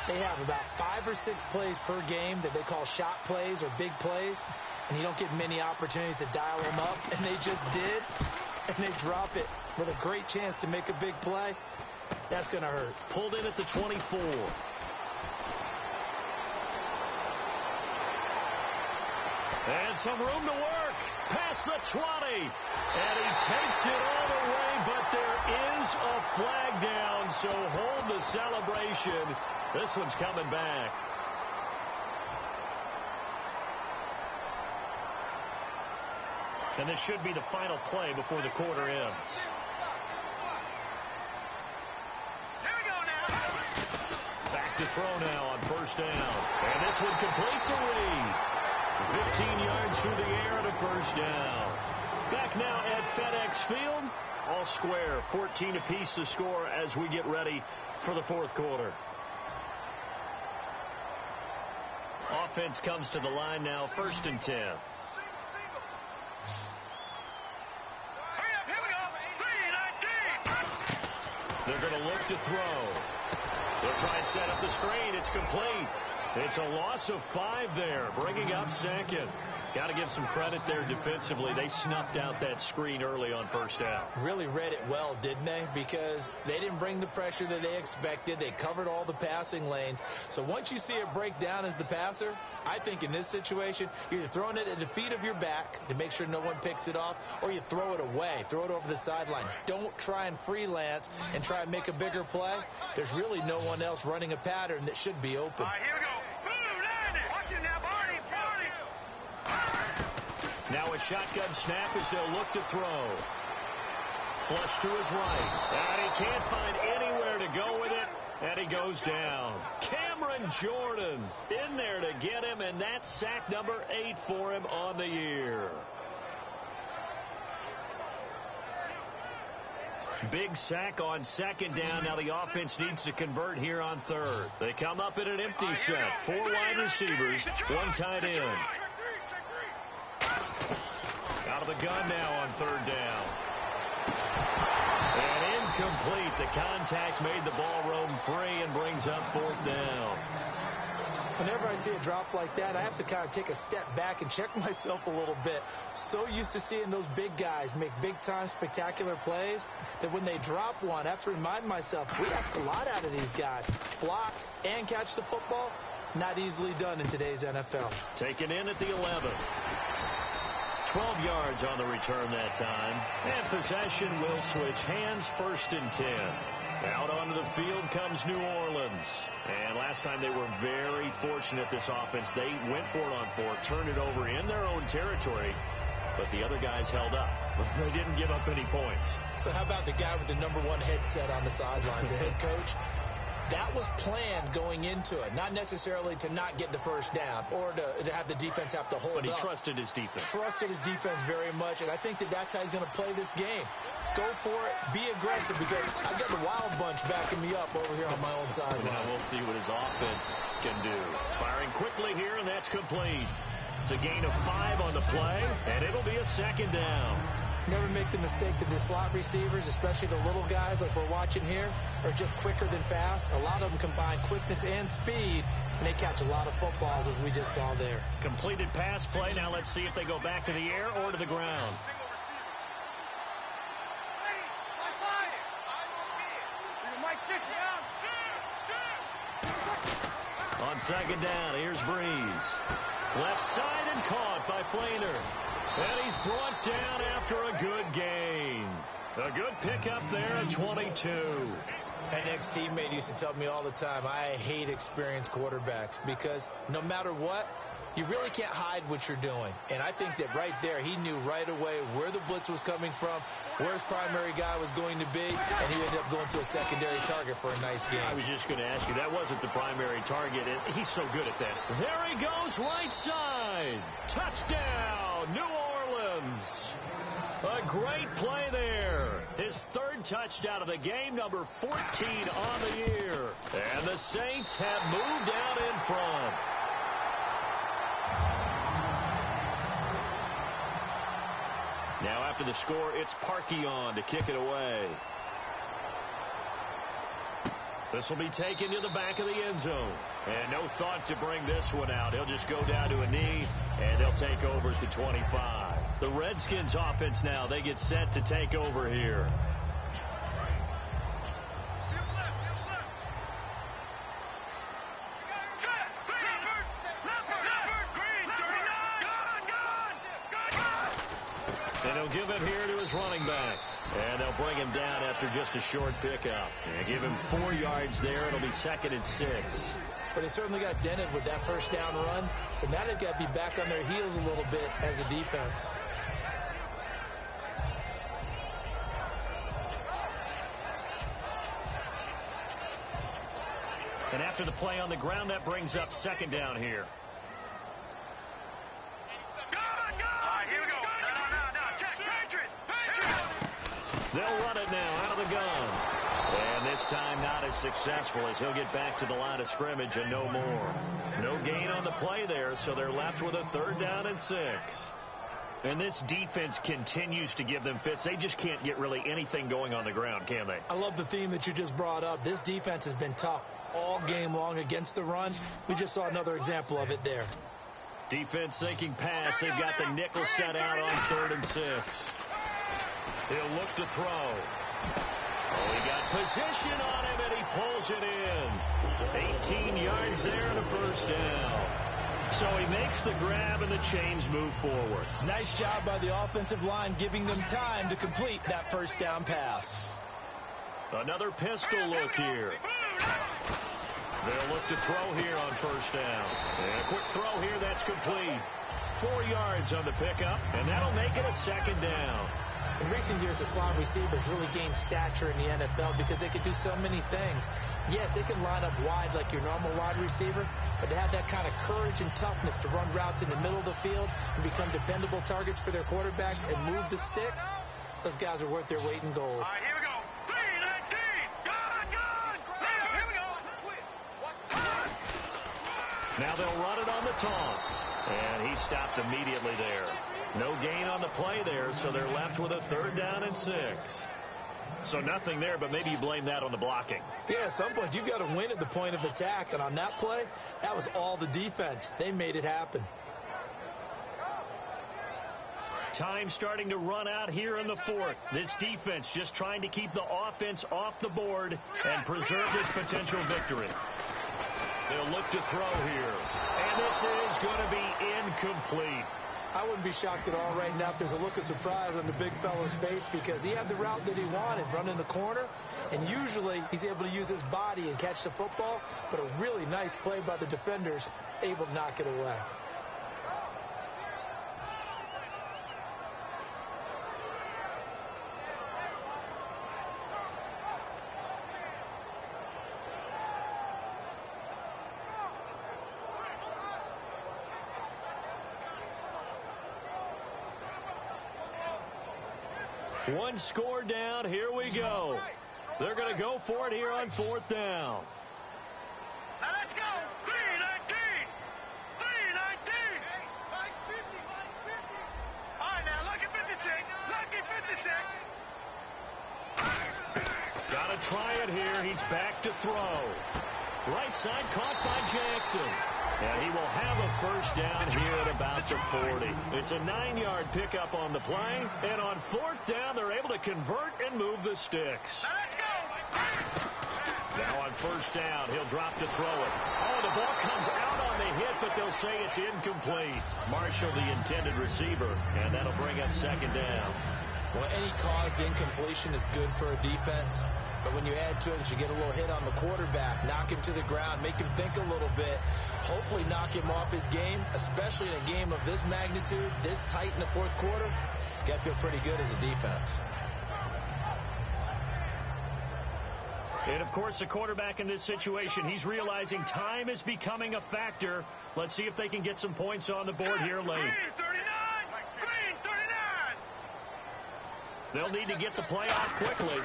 they have about 5 or 6 plays per game that they call shot plays or big plays, and you don't get many opportunities to dial them up, and they just did, and they drop it with a great chance to make a big play. That's going to hurt. Pulled in at the 24. And some room to work. Past the 20. And he takes it all the way, but there is a flag down, so hold the celebration. This one's coming back. And this should be the final play before the quarter ends. Back to throw now on first down. And this one completes a read. 15 yards through the air and a first down. Back now at FedEx Field. All square, 14 apiece to score as we get ready for the fourth quarter. Offense comes to the line now, first and 10. They're going to look to throw. They'll try and set up the screen. It's complete. It's a loss of 5 there, bringing up second. Got to give some credit there defensively. They snuffed out that screen early on first down. Really read it well, didn't they? Because they didn't bring the pressure that they expected. They covered all the passing lanes. So once you see it break down as the passer, I think in this situation, you're either throwing it at the feet of your back to make sure no one picks it off, or you throw it away. Throw it over the sideline. Don't try and freelance and try and make a bigger play. There's really no one else running a pattern that should be open. All right, here we go. Watch it now, Barney. Now a shotgun snap as they'll look to throw. Flush to his right. And he can't find anywhere to go with it. And he goes down. Cameron Jordan in there to get him. And that's sack number 8 for him on the year. Big sack on second down. Now the offense needs to convert here on third. They come up in an empty set. 4 wide receivers, 1 tight end. Out of the gun now on third down. And incomplete. The contact made the ball roam free and brings up 4th down. Whenever I see a drop like that, I have to kind of take a step back and check myself a little bit. So used to seeing those big guys make big-time spectacular plays that when they drop one, I have to remind myself, we ask a lot out of these guys. Block and catch the football, not easily done in today's NFL. Taken in at the 11. 12 yards on the return that time. And possession will switch hands, 1st and 10. Out onto the field comes New Orleans. And last time they were very fortunate, this offense. They went for it on 4, turned it over in their own territory, but the other guys held up. They didn't give up any points. So how about the guy with the #1 headset on the sidelines, the head coach? That was planned going into it, not necessarily to not get the first down or to have the defense have to hold up. But he trusted his defense. Trusted his defense very much, and I think that's how he's going to play this game. Go for it, be aggressive, because I've got the wild bunch backing me up over here on my own sideline. Now we'll see what his offense can do. Firing quickly here, and that's complete. It's a gain of 5 on the play, and it'll be a 2nd down. Never make the mistake that the slot receivers, especially the little guys like we're watching here, are just quicker than fast. A lot of them combine quickness and speed, and they catch a lot of footballs, as we just saw there. Completed pass play. Now let's see if they go back to the air or to the ground. On 2nd down, here's Breeze. Left side and caught by Flainer. And he's brought down after a good gain. A good pickup there at 22. An ex-teammate used to tell me all the time, I hate experienced quarterbacks because no matter what, you really can't hide what you're doing. And I think that right there, he knew right away where the blitz was coming from, where his primary guy was going to be, and he ended up going to a secondary target for a nice game. I was just going to ask you, that wasn't the primary target, and he's so good at that. There he goes, right side. Touchdown, New Orleans. A great play there. His 3rd touchdown of the game, number 14 on the year. And the Saints have moved out in front. Now after the score, it's Parkey on to kick it away. This will be taken to the back of the end zone. And no thought to bring this one out. He'll just go down to a knee, and they'll take over at the 25. The Redskins offense now, they get set to take over here. And he'll give it here to his running back. And they'll bring him down after just a short pickup. And give him 4 yards there. It'll be 2nd and 6. But they certainly got dented with that first down run. So now they've got to be back on their heels a little bit as a defense. And after the play on the ground, that brings up 2nd down here. They'll run it now out of the gun. And this time not as successful as he'll get back to the line of scrimmage and no more. No gain on the play there, so they're left with a 3rd down and 6. And this defense continues to give them fits. They just can't get really anything going on the ground, can they? I love the theme that you just brought up. This defense has been tough all game long against the run. We just saw another example of it there. Defense thinking pass. They've got the nickel set out on 3rd and 6. He'll look to throw. Oh, he got position on him, and he pulls it in. 18 yards there and a 1st down. So he makes the grab, and the chains move forward. Nice job by the offensive line, giving them time to complete that 1st down pass. Another pistol look here. They'll look to throw here on 1st down. And a quick throw here, that's complete. 4 yards on the pickup, and that'll make it a 2nd down. In recent years, the slot receivers really gained stature in the NFL because they could do so many things. Yes, they can line up wide like your normal wide receiver, but to have that kind of courage and toughness to run routes in the middle of the field and become dependable targets for their quarterbacks and move the sticks, those guys are worth their weight in gold. All right, here we go. Now they'll run it on the toss. And he stopped immediately there. No gain on the play there, so they're left with a 3rd down and 6. So nothing there, but maybe you blame that on the blocking. Yeah, at some point you've got to win at the point of attack. And on that play, that was all the defense. They made it happen. Time starting to run out here in the 4th. This defense just trying to keep the offense off the board and preserve this potential victory. They'll look to throw here. And this is going to be incomplete. I wouldn't be shocked at all right now if there's a look of surprise on the big fella's face because he had the route that he wanted, running the corner, and usually he's able to use his body and catch the football, but a really nice play by the defenders, able to knock it away. One score down. Here we go. They're going to go for it here on 4th down. Now let's go. 3-19. 3-19. Mike's 50. All right, now, lucky 56. Lucky 56. Got to try it here. He's back to throw. Right side caught by Jackson. And he will have a 1st down here at about the 40. It's a 9-yard pickup on the play. And on 4th down, they're able to convert and move the sticks. Let's go. Now on 1st down, he'll drop to throw it. Oh, the ball comes out on the hit, but they'll say it's incomplete. Marshall, the intended receiver, and that'll bring up 2nd down. Well, any caused incompletion is good for a defense. But when you add to it that you get a little hit on the quarterback, knock him to the ground, make him think a little bit, hopefully knock him off his game, especially in a game of this magnitude, this tight in the 4th quarter, got to feel pretty good as a defense. And, of course, the quarterback in this situation, he's realizing time is becoming a factor. Let's see if they can get some points on the board here late. Green 39. They'll need to get the play off quickly.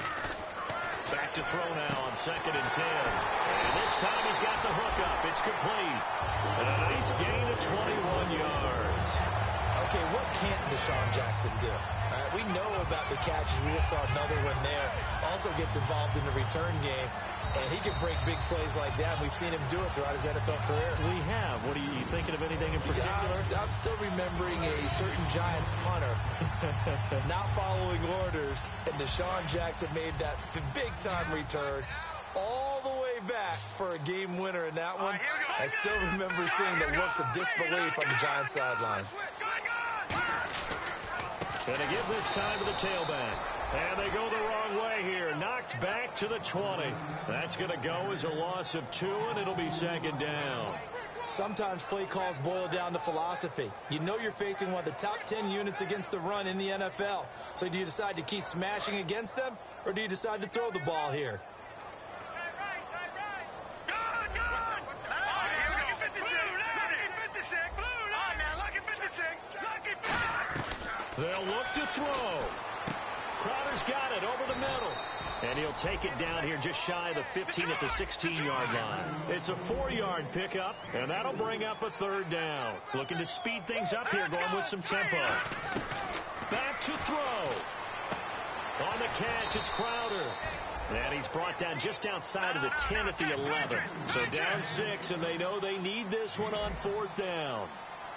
Back to throw now on 2nd and 10. And this time he's got the hook up. It's complete. And a nice gain of 21 yards. Okay, what can't Deshaun Jackson do? All right, we know about the catches. We just saw another one there. Also gets involved in the return game. And he can break big plays like that. We've seen him do it throughout his NFL career. We have. What are you thinking of anything in particular? Yeah, I'm still remembering a certain Giants punter not following orders. And Deshaun Jackson made that big-time return all the way back for a game winner in that one. I still remember seeing the looks of disbelief on the Giants sideline. Going to give this time to the tailback. And they go the wrong way here. Knocked back to the 20. That's going to go as a loss of 2, and it'll be 2nd down. Sometimes play calls boil down to philosophy. You know you're facing one of the top 10 units against the run in the NFL. So do you decide to keep smashing against them, or do you decide to throw the ball here? They'll look to throw. Crowder's got it over the middle. And he'll take it down here just shy of the 15 at the 16-yard line. It's a 4-yard pickup, and that'll bring up a 3rd down. Looking to speed things up here, going with some tempo. Back to throw. On the catch, it's Crowder. And he's brought down just outside of the 10 at the 11. So down 6, and they know they need this one on 4th down.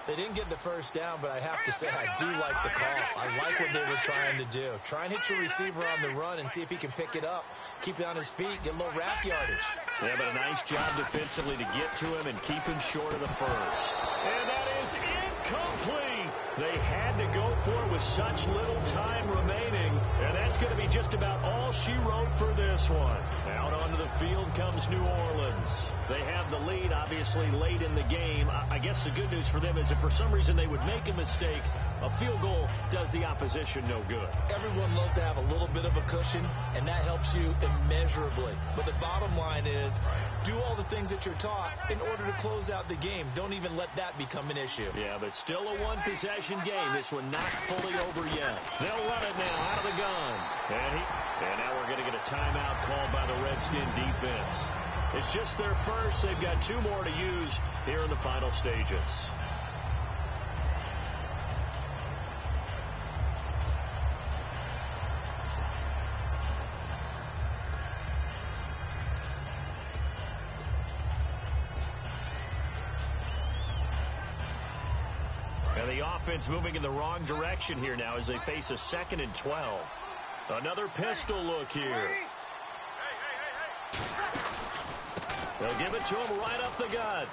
They didn't get the 1st down, but I have to say I do like the call. I like what they were trying to do. Try and hit your receiver on the run and see if he can pick it up, keep it on his feet, get a little rack yardage. Yeah, but a nice job defensively to get to him and keep him short of the 1st. And that is incomplete. They had to go for it with such little time remaining, and that's going to be just about all she wrote for this one. Out onto the field comes New Orleans. They have the lead, obviously, late in the game. I guess the good news for them is if for some reason they would make a mistake, a field goal does the opposition no good. Everyone loves to have a little bit of a cushion, and that helps you immeasurably. But the bottom line is, do all the things that you're taught in order to close out the game. Don't even let that become an issue. Yeah, but still a one-possession game. This one not fully over yet. They'll run it now out of the gun. And now we're going to get a timeout called by the Redskin defense. It's just their first. They've got 2 more to use here in the final stages. And the offense moving in the wrong direction here now as they face a 2nd and 12. Another pistol look here. They'll give it to him right up the gut.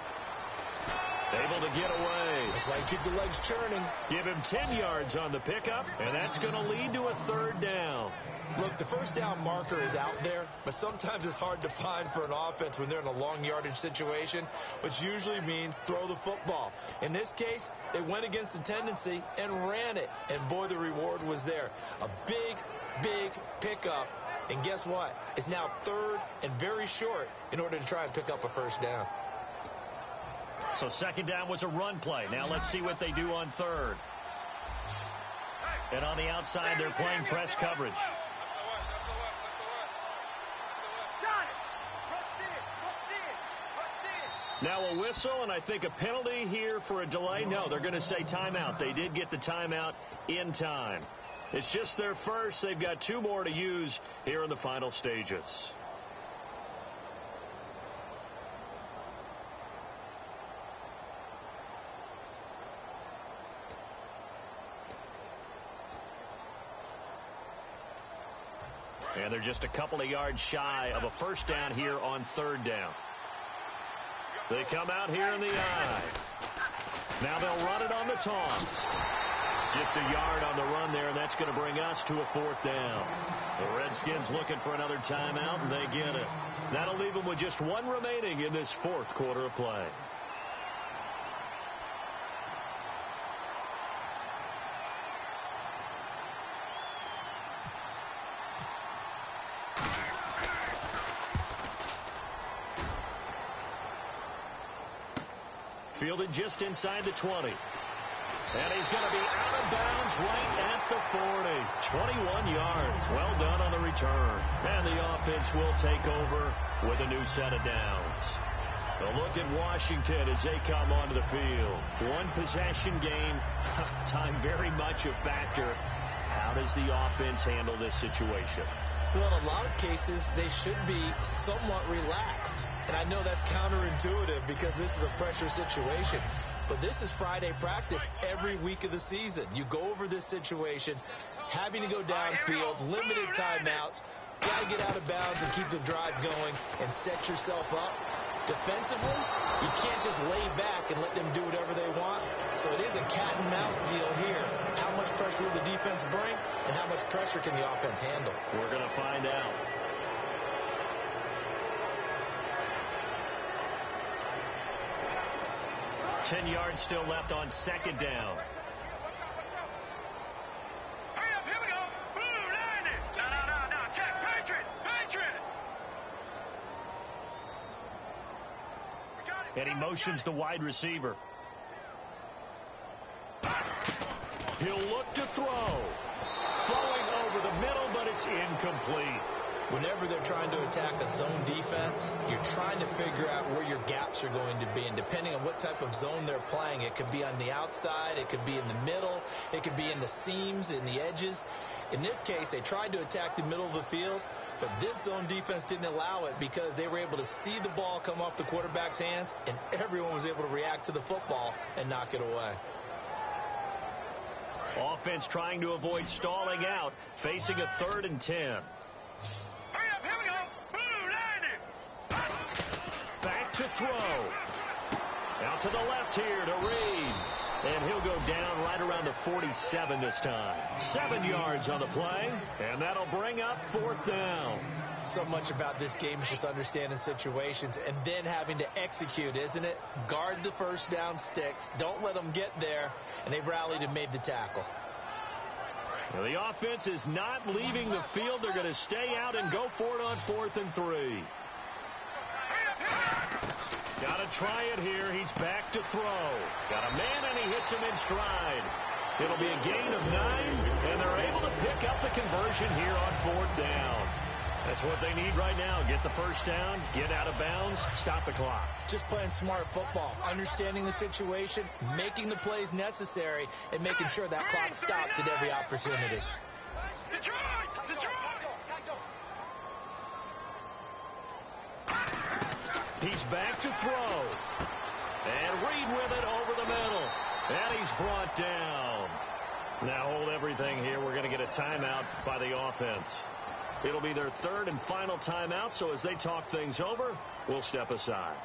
Able to get away. That's why you keep the legs churning. Give him 10 yards on the pickup, and that's going to lead to a 3rd down. Look, the first down marker is out there, but sometimes it's hard to find for an offense when they're in a long yardage situation, which usually means throw the football. In this case, they went against the tendency and ran it, and boy, the reward was there. A big pickup, and guess what? It's now 3rd and very short in order to try and pick up a 1st down. So 2nd down was a run play. Now let's see what they do on 3rd. And on the outside, they're playing press coverage. Now a whistle, and I think a penalty here for a delay. No, they're going to say timeout. They did get the timeout in time. It's just their first. They've got 2 more to use here in the final stages. And they're just a couple of yards shy of a 1st down here on 3rd down. They come out here in the I. Now they'll run it on the toss. Just a yard on the run there, and that's going to bring us to a 4th down. The Redskins looking for another timeout, and they get it. That'll leave them with just 1 remaining in this 4th quarter of play. Fielded just inside the 20. And he's going to be out of bounds right at the 40. 21 yards. Well done on the return. And the offense will take over with a new set of downs. A look at Washington as they come onto the field. 1 possession game. Time very much a factor. How does the offense handle this situation? Well, in a lot of cases, they should be somewhat relaxed. And I know that's counterintuitive because this is a pressure situation. But this is Friday practice every week of the season. You go over this situation, having to go downfield, limited timeouts, got to get out of bounds and keep the drive going and set yourself up. Defensively, you can't just lay back and let them do whatever they want. So it is a cat and mouse deal here. How much pressure will the defense bring, and how much pressure can the offense handle? We're going to find out. Ten yards still left on 2nd down. Hurry up, here we go. Blue, line it. No. Check, Patriot. And he motions the wide receiver. He'll look to throw. Throwing over the middle, but it's incomplete. Whenever they're trying to attack a zone defense, you're trying to figure out where your gaps are going to be. And depending on what type of zone they're playing, it could be on the outside, it could be in the middle, it could be in the seams, in the edges. In this case, they tried to attack the middle of the field, but this zone defense didn't allow it because they were able to see the ball come off the quarterback's hands, and everyone was able to react to the football and knock it away. Offense trying to avoid stalling out, facing a 3rd and 10. Hurry up, here we go. Blue, line it. Back to throw. Out to the left here to Reed. And he'll go down right around the 47 this time. 7 yards on the play, and that'll bring up 4th down. So much about this game is just understanding situations and then having to execute, isn't it? Guard the 1st down sticks. Don't let them get there. And they've rallied and made the tackle. Well, the offense is not leaving the field. They're going to stay out and go for it on 4th and 3. Got to try it here. He's back to throw. Got a man, and he hits him in stride. It'll be a gain of 9, and they're able to pick up the conversion here on 4th down. That's what they need right now. Get the first down, get out of bounds, stop the clock. Just playing smart football, understanding the situation, making the plays necessary, and making sure that clock stops at every opportunity. He's back to throw. And Reed with it over the middle. And he's brought down. Now hold everything here. We're going to get a timeout by the offense. It'll be their third and final timeout, so as they talk things over, we'll step aside.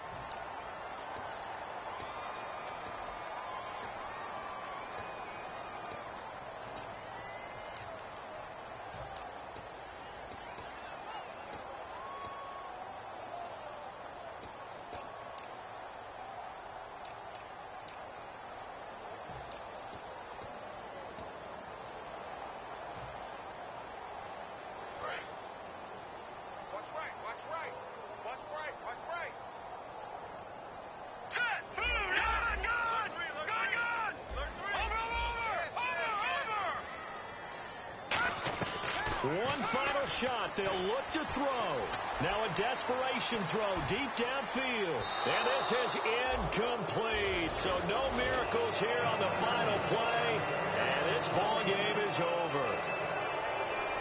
One final shot. They'll look to throw. Now a desperation throw deep downfield. And this is incomplete. So no miracles here on the final play. And this ball game is over.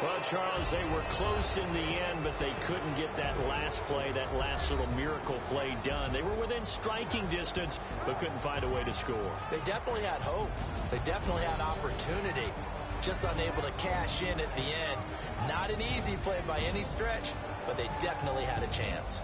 Well, Charles, they were close in the end, but they couldn't get that last play, that last little miracle play done. They were within striking distance, but couldn't find a way to score. They definitely had hope. They definitely had opportunity. Just unable to cash in at the end. Not an easy play by any stretch, but they definitely had a chance.